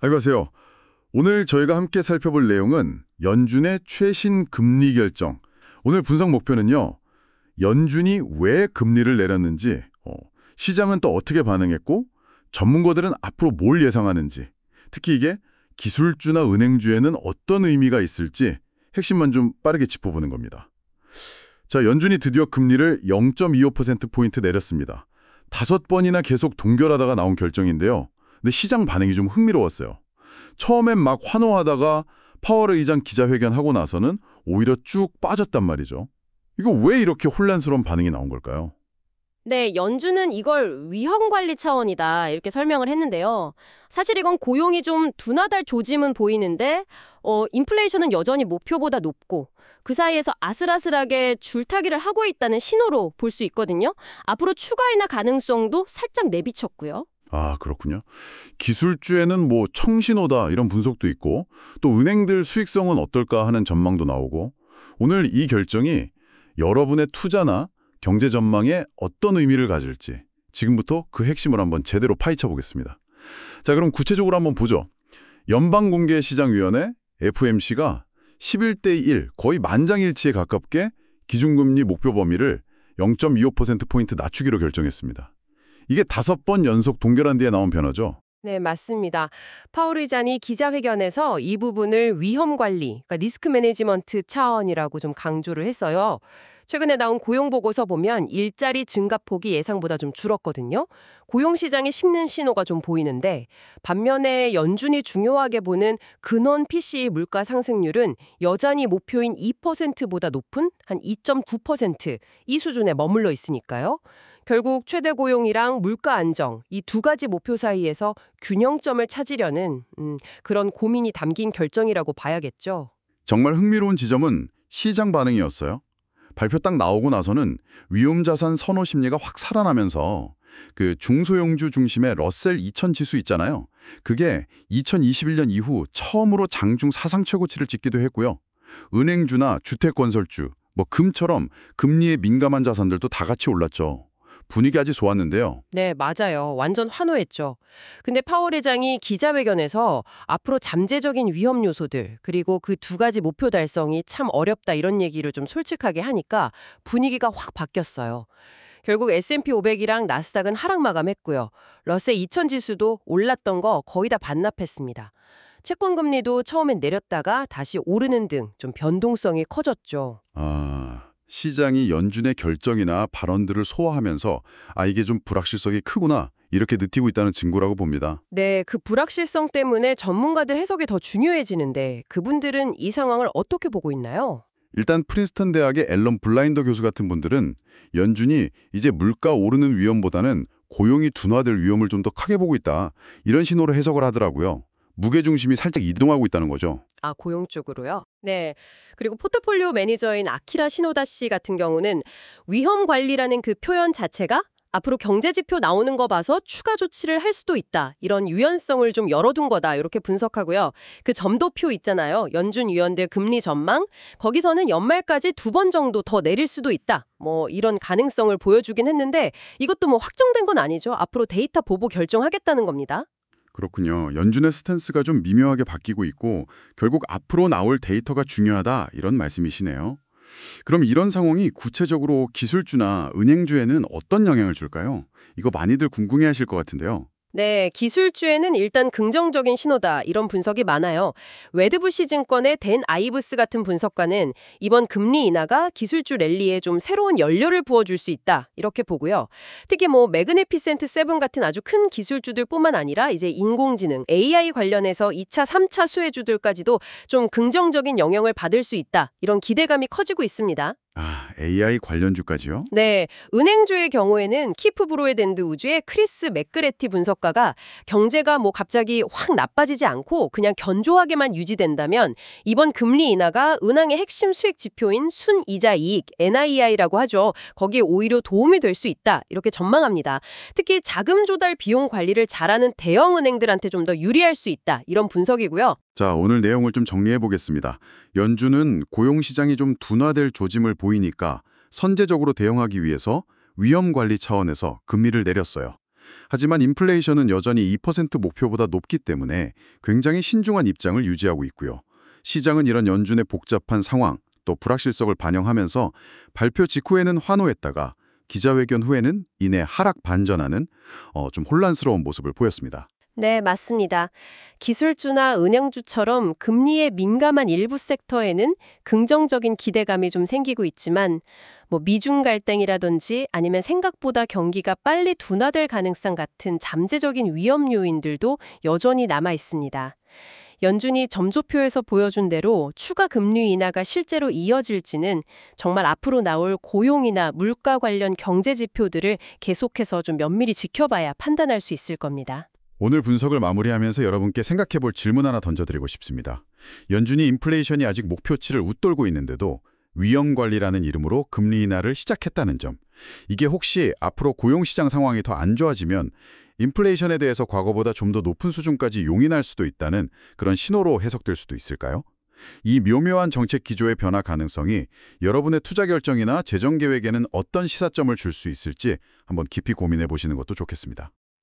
안녕하세요. 오늘 저희가 함께 살펴볼 내용은 연준의 최신 금리 결정. 오늘 분석 목표는요. 연준이 왜 금리를 내렸는지, 시장은 또 어떻게 반응했고, 전문가들은 앞으로 뭘 예상하는지, 특히 이게 기술주나 은행주에는 어떤 의미가 있을지 핵심만 좀 빠르게 짚어보는 겁니다. 자, 연준이 드디어 금리를 0.25%포인트 내렸습니다. 5번이나 계속 동결하다가 나온 결정인데요. 근데 시장 반응이 좀 흥미로웠어요. 처음엔 막 환호하다가 파월 의장 기자회견하고 나서는 오히려 쭉 빠졌단 말이죠. 이거 왜 이렇게 혼란스러운 반응이 나온 걸까요? 네, 연준은 이걸 위험 관리 차원이다 이렇게 설명을 했는데요. 사실 이건 고용이 좀 둔화될 조짐은 보이는데 인플레이션은 여전히 목표보다 높고 그 사이에서 아슬아슬하게 줄타기를 하고 있다는 신호로 볼 수 있거든요. 앞으로 추가 인하 가능성도 살짝 내비쳤고요. 아, 그렇군요. 기술주에는 뭐 청신호다 이런 분석도 있고 또 은행들 수익성은 어떨까 하는 전망도 나오고 오늘 이 결정이 여러분의 투자나 경제 전망에 어떤 의미를 가질지 지금부터 그 핵심을 한번 제대로 파헤쳐 보겠습니다. 자, 그럼 구체적으로 한번 보죠. 연방공개시장위원회 FOMC가 11대 1, 거의 만장일치에 가깝게 기준금리 목표 범위를 0.25%포인트 낮추기로 결정했습니다. 이게 5번 연속 동결한 뒤에 나온 변화죠. 네, 맞습니다. 파월 의장이 기자회견에서 이 부분을 위험 관리, 그러니까 리스크 매니지먼트 차원이라고 좀 강조를 했어요. 최근에 나온 고용 보고서 보면 일자리 증가폭이 예상보다 좀 줄었거든요. 고용 시장에 식는 신호가 좀 보이는데 반면에 연준이 중요하게 보는 근원 PCE 물가 상승률은 여전히 목표인 2%보다 높은 한 2.9% 이 수준에 머물러 있으니까요. 결국 최대 고용이랑 물가 안정 이 두 가지 목표 사이에서 균형점을 찾으려는 그런 고민이 담긴 결정이라고 봐야겠죠. 정말 흥미로운 지점은 시장 반응이었어요. 발표 딱 나오고 나서는 위험자산 선호 심리가 확 살아나면서 그 중소형주 중심의 러셀 2000 지수 있잖아요. 그게 2021년 이후 처음으로 장중 사상 최고치를 찍기도 했고요. 은행주나 주택건설주, 뭐 금처럼 금리에 민감한 자산들도 다 같이 올랐죠. 분위기 아주 좋았는데요. 네, 맞아요. 완전 환호했죠. 근데 파월 회장이 기자회견에서 앞으로 잠재적인 위험 요소들 그리고 그 두 가지 목표 달성이 참 어렵다 이런 얘기를 좀 솔직하게 하니까 분위기가 확 바뀌었어요. 결국 S&P 500이랑 나스닥은 하락 마감했고요. 러셀 2000 지수도 올랐던 거 거의 다 반납했습니다. 채권 금리도 처음엔 내렸다가 다시 오르는 등 좀 변동성이 커졌죠. 시장이 연준의 결정이나 발언들을 소화하면서 이게 좀 불확실성이 크구나 이렇게 느끼고 있다는 증거라고 봅니다. 네, 그 불확실성 때문에 전문가들 해석이 더 중요해지는데 그분들은 이 상황을 어떻게 보고 있나요? 일단 프린스턴 대학의 앨런 블라인더 교수 같은 분들은 연준이 이제 물가 오르는 위험보다는 고용이 둔화될 위험을 좀 더 크게 보고 있다. 이런 신호로 해석을 하더라고요. 무게중심이 살짝 이동하고 있다는 거죠. 아, 고용 쪽으로요? 네. 그리고 포트폴리오 매니저인 아키라 시노다 씨 같은 경우는 위험 관리라는 그 표현 자체가 앞으로 경제 지표 나오는 거 봐서 추가 조치를 할 수도 있다. 이런 유연성을 좀 열어둔 거다. 이렇게 분석하고요. 그 점도표 있잖아요. 연준 위원들 금리 전망. 거기서는 연말까지 2번 정도 더 내릴 수도 있다. 뭐 이런 가능성을 보여주긴 했는데 이것도 뭐 확정된 건 아니죠. 앞으로 데이터 보고 결정하겠다는 겁니다. 그렇군요. 연준의 스탠스가 좀 미묘하게 바뀌고 있고 결국 앞으로 나올 데이터가 중요하다 이런 말씀이시네요. 그럼 이런 상황이 구체적으로 기술주나 은행주에는 어떤 영향을 줄까요? 이거 많이들 궁금해하실 것 같은데요. 네, 기술주에는 일단 긍정적인 신호다 이런 분석이 많아요. 웨드부시 증권의 댄 아이브스 같은 분석가는 이번 금리 인하가 기술주 랠리에 좀 새로운 연료를 부어줄 수 있다 이렇게 보고요. 특히 뭐 매그니피센트 세븐 같은 아주 큰 기술주들뿐만 아니라 이제 인공지능, AI 관련해서 2차, 3차 수혜주들까지도 좀 긍정적인 영향을 받을 수 있다 이런 기대감이 커지고 있습니다. AI 관련주까지요? 네, 은행주의 경우에는 키프 브로에덴드 우주의 크리스 맥그레티 분석가가 경제가 뭐 갑자기 확 나빠지지 않고 그냥 견조하게만 유지된다면 이번 금리 인하가 은행의 핵심 수익 지표인 순이자 이익, NII라고 하죠. 거기에 오히려 도움이 될 수 있다. 이렇게 전망합니다. 특히 자금 조달 비용 관리를 잘하는 대형 은행들한테 좀 더 유리할 수 있다. 이런 분석이고요. 자, 오늘 내용을 좀 정리해 보겠습니다. 연준은 고용시장이 좀 둔화될 조짐을 보이니까 선제적으로 대응하기 위해서 위험관리 차원에서 금리를 내렸어요. 하지만 인플레이션은 여전히 2% 목표보다 높기 때문에 굉장히 신중한 입장을 유지하고 있고요. 시장은 이런 연준의 복잡한 상황, 또 불확실성을 반영하면서 발표 직후에는 환호했다가 기자회견 후에는 이내 하락 반전하는 좀 혼란스러운 모습을 보였습니다. 네, 맞습니다. 기술주나 은행주처럼 금리에 민감한 일부 섹터에는 긍정적인 기대감이 좀 생기고 있지만 미중 갈등이라든지 아니면 생각보다 경기가 빨리 둔화될 가능성 같은 잠재적인 위험 요인들도 여전히 남아 있습니다. 연준이 점조표에서 보여준 대로 추가 금리 인하가 실제로 이어질지는 정말 앞으로 나올 고용이나 물가 관련 경제 지표들을 계속해서 좀 면밀히 지켜봐야 판단할 수 있을 겁니다. 오늘 분석을 마무리하면서 여러분께 생각해볼 질문 하나 던져드리고 싶습니다. 연준이 인플레이션이 아직 목표치를 웃돌고 있는데도 위험관리라는 이름으로 금리 인하를 시작했다는 점. 이게 혹시 앞으로 고용시장 상황이 더 안 좋아지면 인플레이션에 대해서 과거보다 좀 더 높은 수준까지 용인할 수도 있다는 그런 신호로 해석될 수도 있을까요? 이 묘묘한 정책 기조의 변화 가능성이 여러분의 투자 결정이나 재정 계획에는 어떤 시사점을 줄 수 있을지 한번 깊이 고민해 보시는 것도 좋겠습니다.